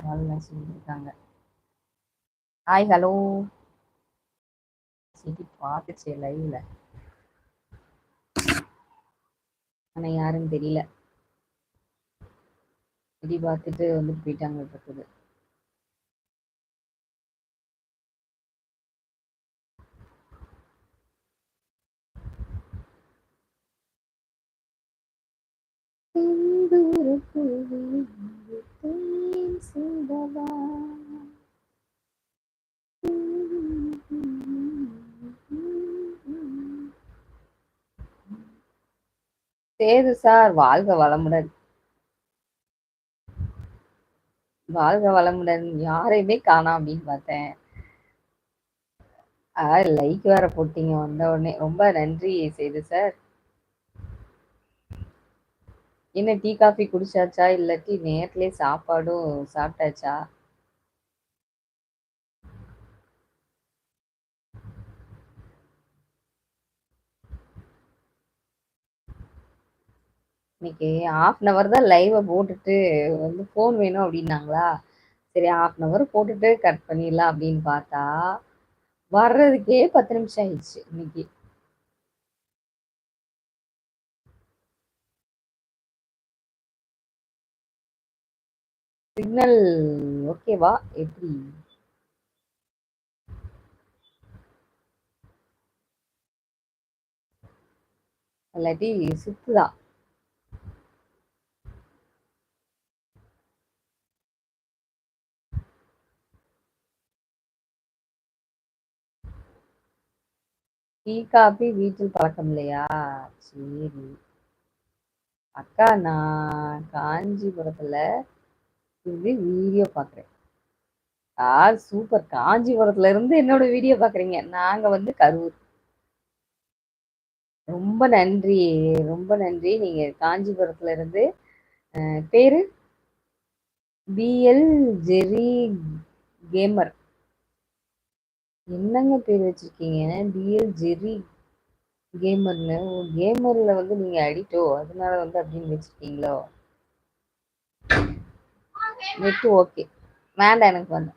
யாருமே சொல்லியிருக்காங்க. Hi hello சரி பார்த்துச்சு லைவ்ல, ஆனா யாருன்னு தெரியல. சரி பார்த்துட்டு வந்துட்டு போயிட்டாங்க இருக்குது. சேது சார் வாழ்க வளமுடன். வாழ்க வளமுடன். யாரையுமே காணோம் அப்படின்னு பார்த்தேன். லைக் வேற போட்டீங்க வந்த உடனே. ரொம்ப நன்றி சேது சார். என்ன டீ காஃபி குடிச்சாச்சா இல்லாட்டி நேரத்திலே சாப்பாடும் சாப்பிட்டாச்சா? இன்னைக்கு 1/2 தான் லைவை போட்டுட்டு வந்து ஃபோன் வேணும் அப்படின்னாங்களா, சரி 1/2 போட்டுட்டு கட் பண்ணிடலாம் அப்படின்னு பார்த்தா வர்றதுக்கே 10 நிமிஷம் ஆயிடுச்சு இன்னைக்கு. சிக்னல் ஓகேவா எப்படி? இல்லாட்டி சுத்துதா? டீ காபி வீட்டில் பழக்கம் இல்லையா? சரி அக்கா, நான் காஞ்சிபுரத்துல இருந்து வீடியோ பாக்குறேன். சூப்பர். காஞ்சிபுரத்துல இருந்து என்னோட வீடியோ பாக்குறீங்க. நாங்க வந்து கரூர். ரொம்ப நன்றி, ரொம்ப நன்றி. நீங்க காஞ்சிபுரத்துல இருந்து பேரு பிஎல் ஜெரி கேமர். என்னங்க பேர் வச்சிருக்கீங்க? பிஎல் ஜெரி கேமர்னு. கேமர்ல வந்து நீங்க அடிக்டோ, அதனால வந்து அப்படின்னு வச்சிருக்கீங்களோ? நெட் ஓகே வேண்டாம் எனக்கு வந்து.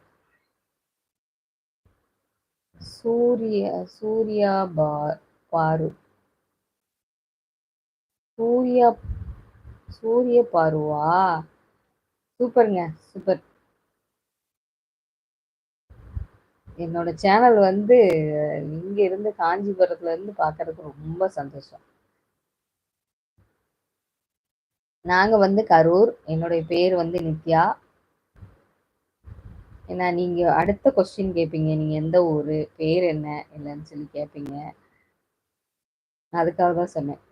சூர்யா பாரு. சூர்யா சூரிய பாருவா? சூப்பருங்க, சூப்பர். என்னோட சேனல் வந்து இங்க இருந்து காஞ்சிபுரத்துல இருந்து பாக்குறதுக்கு ரொம்ப சந்தோஷம். நாங்க வந்து கரூர். என்னுடைய பேர் வந்து நித்யா. ஏன்னா நீங்க அடுத்த கொஸ்டின் கேட்பீங்க, நீங்க எந்த ஊரு, பேர் என்ன இல்லைன்னு சொல்லி கேட்பீங்க. அதுக்காக தான் சொன்னேன்.